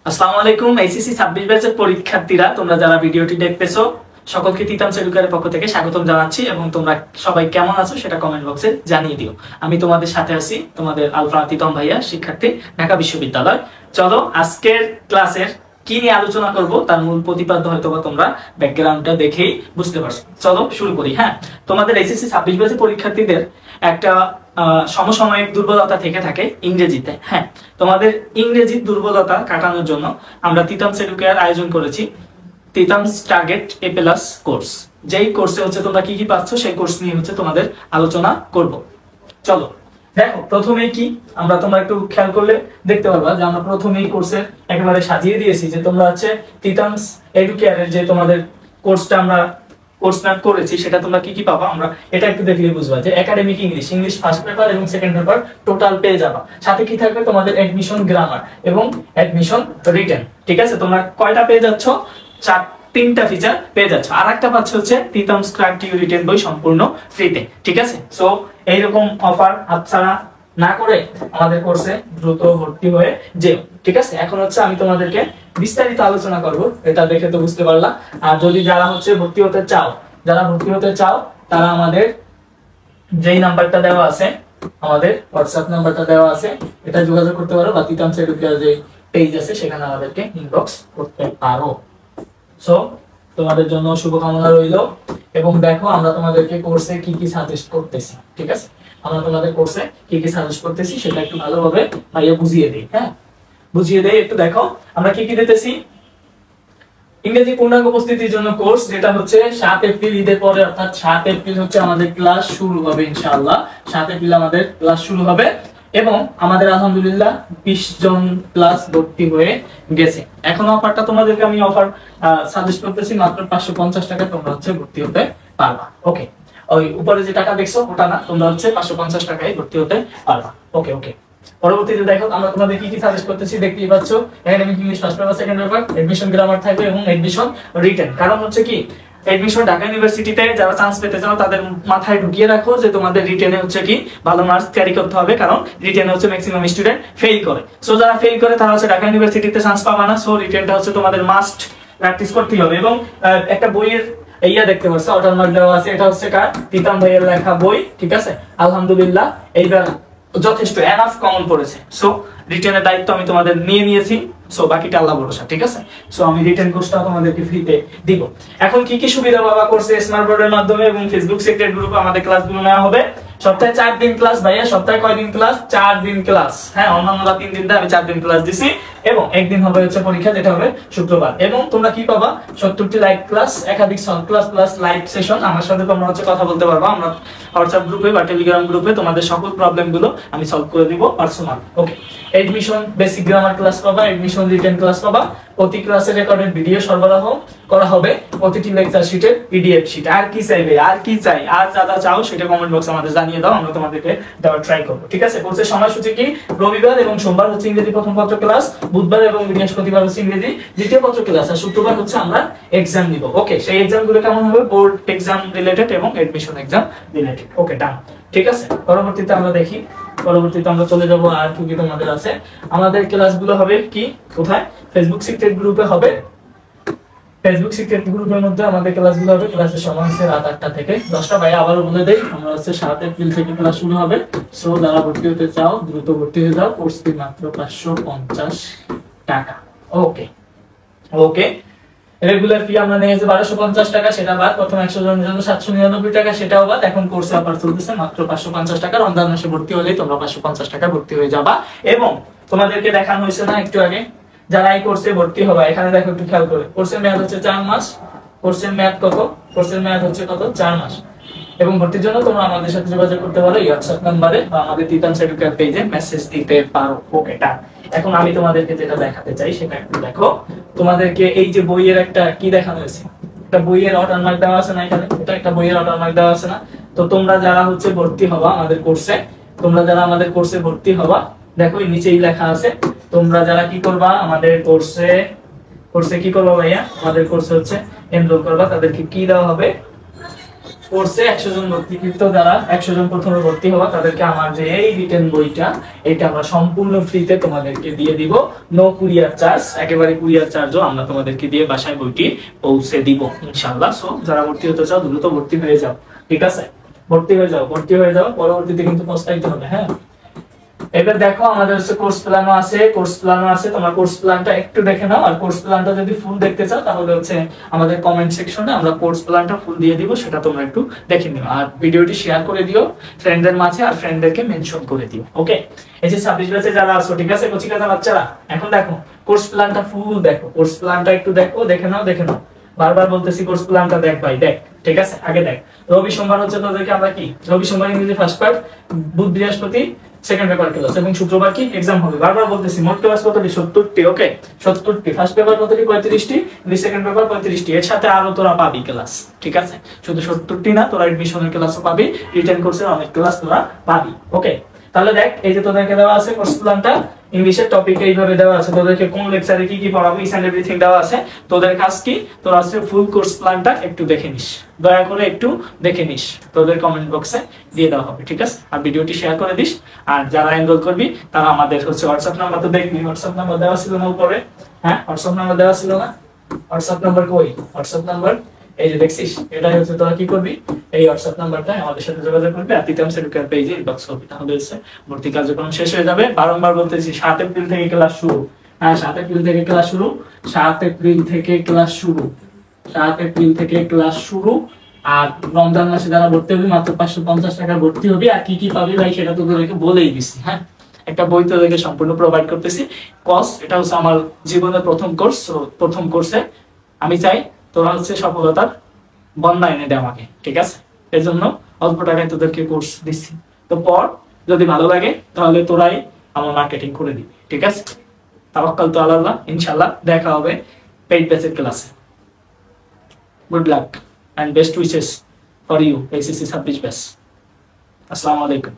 আসসালামু আলাইকুম। এইচএসসি 26 ব্যাচের পরীক্ষার্থীরা তোমরা যারা ভিডিওটি দেখতেছো সকলকে তিতামস এডুকেয়ারের পক্ষ থেকে স্বাগতম জানাচ্ছি এবং তোমরা সবাই কেমন আছো সেটা কমেন্ট বক্সে জানিয়ে দিও। আমি তোমাদের সাথে আছি, তোমাদের আলফা তিতম ভাইয়া, শিক্ষার্থী, ঢাকা বিশ্ববিদ্যালয়। চলো আজকের ক্লাসের কি নিয়ে আলোচনা করব তার মূল প্রতিপাদ্য হয়তোবা তোমরা ব্যাকগ্রাউন্ডটা দেখেই বুঝতে পারছো। চলো শুরু করি। হ্যাঁ, তোমাদের এইচএসসি 26 ব্যাচের পরীক্ষার্থীদের একটা সমসাময়িক দুর্বলতা থেকে থাকে ইংরেজিতে। হ্যাঁ, তোমাদের ইংরেজির দুর্বলতা কাটানোর জন্য আমরা তিতামস এডুকেয়ার আয়োজন করেছি তিতামস টার্গেট এ প্লাস কোর্স। যেই কোর্সে হচ্ছে তোমরা কি কি পাচ্ছ সেই কোর্স নিয়ে হচ্ছে তোমাদের আলোচনা করব। চলো দেখো প্রথমেই কি আমরা, তোমরা একটু খেয়াল করলে দেখতে পারবা যে আমরা প্রথমেই কোর্সের একেবারে সাজিয়ে দিয়েছি যে তোমরা হচ্ছে তিতামস এডুকেয়ারের যে তোমাদের কোর্সটা আমরা কোর্স ম্যাপ করেছি সেটা তোমরা কি কি পাবা আমরা এটা একটু দেখলেই বুঝবা যে একাডেমিক ইংলিশ ফার্স্ট পেপার এবং সেকেন্ড পেপার টোটাল পেয়ে যাবা। সাথে কি থাকবে তোমাদের এডমিশন গ্রামার এবং এডমিশন রিটেন। ঠিক আছে, তোমরা কয়টা পেয়ে যাচ্ছ? তিনটা ফিচার পেয়ে যাচ্ছ। আর একটা পাচ্ছ হচ্ছে তিতামস ক্র্যাক টিউ রিটেন বই সম্পূর্ণ ফ্রিতে। ঠিক আছে, সো এইরকম অফার হাতছাড়া না করে আমাদের কোর্সে দ্রুত ভর্তি হয়ে যেও। ঠিক আছে, এখন হচ্ছে আমি তোমাদেরকে বিস্তারিত আলোচনা করব, এটা দেখে তো বুঝতে পারলা। আর যদি যারা হচ্ছে ভর্তি হতে চাও তারা আমাদের যেই নাম্বারটা দেওয়া আছে, আমাদের হোয়াটসঅ্যাপ নাম্বারটা দেওয়া আছে, এটা যোগাযোগ করতে পারো, বা তিতামস এডুকেয়ার যে পেজ আছে সেখানে আমাদেরকে ইনবক্স করতে পারো। সো তোমাদের জন্য শুভকামনা রইল। এবং দেখো আমরা তোমাদেরকে কোর্সে কি কি সাজেস্ট করতেছি। ঠিক আছে, আমরা তোমাদের কোর্সে কি কি সাজেস্ট করতেছি সেটা একটু ভালোভাবে ভাইয়া বুঝিয়ে দিই। হ্যাঁ, বুঝিয়ে দেই একটু। দেখো আমরা কি কি দিতেছি। ইংরেজি পূর্ণাঙ্গ উপস্থিতির জন্য কোর্স, যেটা হচ্ছে 7 এপ্রিল ঈদের পরে, অর্থাৎ 7 এপ্রিল হচ্ছে আমাদের ক্লাস শুরু হবে ইনশাআল্লাহ। 7 এপ্রিল আমাদের ক্লাস শুরু হবে এবং আমাদের আলহামদুলিল্লাহ 20 জন প্লাস ভর্তি হয়ে গেছে। এখন অফারটা তোমাদেরকে আমি অফার সাজেস্ট করতেছি, মাত্র 550 টাকা তোমরা হচ্ছে ভর্তি হতে পারবা। ওকে, ওই উপরে যে টাকা দেখছো ওটা না, তোমরা হচ্ছে 550 টাকায় ভর্তি হতে পারবা। ওকে ওকে, পরবর্তীতে দেখো আমরা তোমাদের কি কি সাজেস্ট করতেছি দেখতেই পাচ্ছ। Academic English first paper second paper, admission grammar থাকবে এবং এডমিশন রিটেন। কারণ হচ্ছে কি, এডমিশন ঢাকা ইউনিভার্সিটিতে যারা চান্স পেতে চাও তাদের মাথায় ঢুকিয়ে রাখো যে তোমাদের রিটেনে হচ্ছে কি ভালো মার্কস ক্যারি করতে হবে, কারণ রিটেনে হচ্ছে ম্যাক্সিমাম স্টুডেন্ট ফেল করে। সো যারা ফেল করে তারা হচ্ছে ঢাকা ইউনিভার্সিটিতে চান্স পাবা না। সো রিটেনটা হচ্ছে তোমাদের মাস্ট প্র্যাকটিস করতে হবে। এবং একটা বইয়ের ইয়া দেখতে পাচ্ছ, ওয়াটারমার্ক দেওয়া আছে, এটা হচ্ছে কার? তিতাম ভাইয়ের লেখা বই। ঠিক আছে, আলহামদুলিল্লাহ এইবার যথেষ্ট এনাফ কমন পড়েছে। সো রিটেনের দায়িত্ব আমি তোমাদের নিয়ে নিয়েছি। সো বাকিটা আল্লাহ ভরসা। ঠিক আছে, সো আমি রিটেন কোর্সটা তোমাদেরকে ফ্রিতে দিব। এখন কি কি সুবিধা পাবা কোর্সে? স্মার্ট বোর্ডের মাধ্যমে এবং ফেসবুক সিক্রেট গ্রুপে আমাদের ক্লাসগুলো নেওয়া হবে। সপ্তাহে 4 দিন ক্লাস। ভাইয়া সপ্তাহে কয় দিন ক্লাস? 4 দিন ক্লাস। হ্যাঁ, অন্যান্যরা 3 দিন দেয়, আমি 4 দিন ক্লাস দিছি। এবং একদিন হবে হচ্ছে পরীক্ষা, যেটা হবে শুক্রবার। এবং তোমরা কি পাবা? 70টি লাইভ ক্লাস, একাধিক solve class plus live session. আমার সাথে তোমরা হচ্ছে কথা বলতে পারবা। আমরা হোয়াটসঅ্যাপ গ্রুপে বা টেলিগ্রাম গ্রুপে তোমাদের সকল প্রবলেম গুলো আমি সলভ করে দিব পার্সোনাল। ওকে, এডমিশন বেসিক গ্রামার ক্লাস পাবা, এডমিশন রিটেন ক্লাস পাবা। প্রতি ক্লাসে রেকর্ডেড ভিডিও সরবরাহ করা হবে, প্রতিটি লেকচার শিটের পিডিএফ শিট। আর কি চাইবে? আর কি চাই? আর যারা চাও সেটা কমেন্ট বক্সে আমাদের জানিয়ে দাও, আমরা তোমাদেরকে দেওয়ার ট্রাই করব। ঠিক আছে, কোর্সের সময়সূচি কি? রবিবার এবং সোমবার হচ্ছে ইংরেজি প্রথম পত্র ক্লাস, বুধবার এবং বৃহস্পতিবার হচ্ছে ইংরেজি দ্বিতীয় পত্র ক্লাস, আর শুক্রবার হচ্ছে আমরা এক্সাম নিব। ওকে, সেই এক্সাম গুলো কেমন হবে? বোর্ড এক্সাম রিলেটেড এবং এডমিশন এক্সাম রিলেটেড। ওকে, ডান। ঠিক আছে, পরবর্তীতে আমরা দেখি, পরবর্তীতে আমরা চলে যাব আর কি কি তোমাদের আছে। আমাদের ক্লাসগুলো হবে কি কোথায়? ফেসবুক সিক্রেট গ্রুপে হবে। ফেসবুক সিক্রেট গ্রুপের মধ্যে আমাদের ক্লাসগুলো হবে। ক্লাসের সময় হচ্ছে রাত 8টা থেকে 10টা। ভাই আবারও বলে দেই, আমরা হচ্ছে 7 এপ্রিল থেকে ক্লাস শুরু হবে। সো যারা ভর্তি হতে চাও দ্রুত ভর্তি হয়ে যাও। কোর্স ফি মাত্র 550 টাকা। ওকে ওকে, রেগুলার ফি আমরা নিয়েছি 1250 টাকা, সেটা বাদ। প্রথম 100 জনের জন্য 799 টাকা, সেটাও বাদ। এখন কোর্সে অফার চলতেছে মাত্র 550 টাকা। রমজান মাসে ভর্তি হলেই তোমরা 550 টাকা ভর্তি হয়ে যাবা। এবং তোমাদেরকে দেখানো হয়েছে না একটু আগে, যারা এই কোর্সে ভর্তি হবে, এখানে দেখো একটু খেয়াল করে, কোর্সের মেয়াদ হচ্ছে 4 মাস। কোর্সের মেয়াদ কত? কোর্সের মেয়াদ হচ্ছে কত? 4 মাস। এবং ভর্তির জন্য তোমরা আমাদের সাথে যোগাযোগ করতে পারো হোয়াটসঅ্যাপ নাম্বারে বা আমাদের তিতামস এডুকেয়ার পেজে মেসেজ দিতে পারো। ওকে, ডান। এখন আমি তোমাদেরকে যেটা দেখাতে চাই সেটা একটু দেখো। তোমাদেরকে এই যে বইয়ের একটা কি দেখানো হয়েছে, একটা বইয়ের ওয়াটারমার্ক দেওয়া আছে না এখানে? এটা একটা বইয়ের ওয়াটারমার্ক দেওয়া আছে না? তো তোমরা যারা হচ্ছে ভর্তি হবা আমাদের কোর্সে, তোমরা যারা আমাদের কোর্সে ভর্তি হবা, দেখো নিচেই লেখা আছে, তোমরা যারা কি করবা আমাদের কোর্সে কি করবা ভাইয়া? আমাদের কোর্সে হচ্ছে এনরোল করবা। তাদেরকে কি দেওয়া হবে? কোর্সে 100 জন ভর্তিকৃত যারা 100 জন প্রথমে ভর্তি হওয়া তাদেরকে আমার যে এই রিটেন বইটা এটা আমরা সম্পূর্ণ ফ্রিতে তোমাদেরকে দিয়ে দিব, নো কুরিয়ার চার্জ, একেবারে কুরিয়ার চার্জও আমরা তোমাদেরকে দিয়ে বাসায় বইটি পৌঁছে দিব ইনশাআল্লাহ। সো যারা ভর্তি হতে চাও দ্রুত ভর্তি হয়ে যাও, ঠিক আছে? ভর্তি হয়ে যাও, পরবর্তীতে কিন্তু পস্তাইতে হবে। হ্যাঁ, এবার দেখো আমাদের হচ্ছে কোর্স প্ল্যানও আছে, তোমরা কোর্স প্ল্যানটা একটু দেখে নাও। আর কোর্স প্ল্যানটা যদি ফুল দেখতে চাও তাহলে হচ্ছে আমাদের কমেন্ট সেকশনে আমরা কোর্স প্ল্যানটা ফুল দিয়ে দিব, সেটা তোমরা একটু দেখে নিও। আর ভিডিওটি শেয়ার করে দিও ফ্রেন্ডদের মাঝে, আর ফ্রেন্ডদেরকে মেনশন করে দিও। ওকে, এই যে 26 ব্যাচে যারা আছো, ঠিক আছে কচিকাতা বাচ্চারা, এখন দেখো কোর্স প্ল্যানটা ফুল দেখো, কোর্স প্ল্যানটা একটু দেখে নাও। বারবার বলতেছি কোর্স প্ল্যানটা দেখ ভাই, দেখ, ঠিক আছে? আগে দেখ। রবি সোমবার হচ্ছে তোদেরকে আমরা কি, রবি সোমবার ইংরেজি ফার্স্ট পার্ট, বুধ বৃহস্পতি সেকেন্ড পেপার ক্লাস, এবং শুক্রবার কি এক্সাম হবে। বারবার বলতেছি মোট ক্লাস কতটি? 70টি। ওকে, 70টি। ফার্স্ট পেপার কতটি? 35টি। সেকেন্ড পেপার 35টি। এর সাথে আরো তোরা পাবি ক্লাস, ঠিক আছে? শুধু 70টি না, তোরা এডমিশনের ক্লাসও পাবি, রিটেন কোর্সের অনেক ক্লাস তোরা পাবি। ওকে, তাহলে দেখ এই যে তোদেরকে দেওয়া আছে কোর্স প্ল্যানটা, ইংলিশের টপিক এইভাবে দেওয়া আছে, তোদেরকে কোন লেকচারে কি কি পড়াবো ইচ এন্ড এভরিথিং দেওয়া আছে। তোদের কাজ কি, তোরা আছে ফুল কোর্স প্ল্যানটা একটু দেখে নিস, দয়া করে একটু দেখে নিস, তোদের কমেন্ট বক্সে দিয়ে দেওয়া হবে, ঠিক আছে? আর ভিডিওটি শেয়ার করে দিস। আর যারা এনরোল করবি তারা আমাদের হচ্ছে হোয়াটসঅ্যাপ নাম্বার তো দেখবি, হোয়াটসঅ্যাপ নাম্বার দেওয়া ছিল না উপরে? হ্যাঁ, হোয়াটসঅ্যাপ নাম্বার দেওয়া ছিল না? হোয়াটসঅ্যাপ নাম্বার কই? হোয়াটসঅ্যাপ নাম্বার এই যে দেখছিস, এটাই হচ্ছে তোরা কি করবি, এই হোয়াটসঅ্যাপ নাম্বারটা আমাদের সাথে যোগাযোগ করবি, আর তিতাম সেডুকার পেজে ইনবক্স করবি, তাহলে হচ্ছে ভর্তি কার্যক্রম শেষ হয়ে যাবে। বারংবার বলতেছি 7 এপ্রিল থেকে ক্লাস শুরু। হ্যাঁ, 7 এপ্রিল থেকে ক্লাস শুরু, 7 এপ্রিল থেকে ক্লাস শুরু, 7 এপ্রিল থেকে ক্লাস শুরু। আর রমজান মাসে যারা ভর্তি হবে মাত্র 550 টাকা ভর্তি হবে। আর কি কি পাবি ভাই সেটা তো তোদেরকে বলেই দিছি। হ্যাঁ, একটা বই তোদেরকে সম্পূর্ণ প্রোভাইড করতেছি। কোর্স এটা হচ্ছে আমার জীবনের প্রথম কোর্স, প্রথম কোর্সে আমি চাই তোরা হচ্ছে সফলতার বন্যা এনে দে আমাকে, ঠিক আছে? এর জন্য অল্প টাকায় তোদেরকে কোর্স দিচ্ছি। তো পর যদি ভালো লাগে তাহলে তোরাই আমার মার্কেটিং করে দিবি, ঠিক আছে? তাওয়াক্কাল তো আল্লাহ, ইনশাআল্লাহ দেখা হবে পেইড ব্যাচের ক্লাসে। Good luck and best wishes for you, ACC 26 batch. Assalamu alaikum.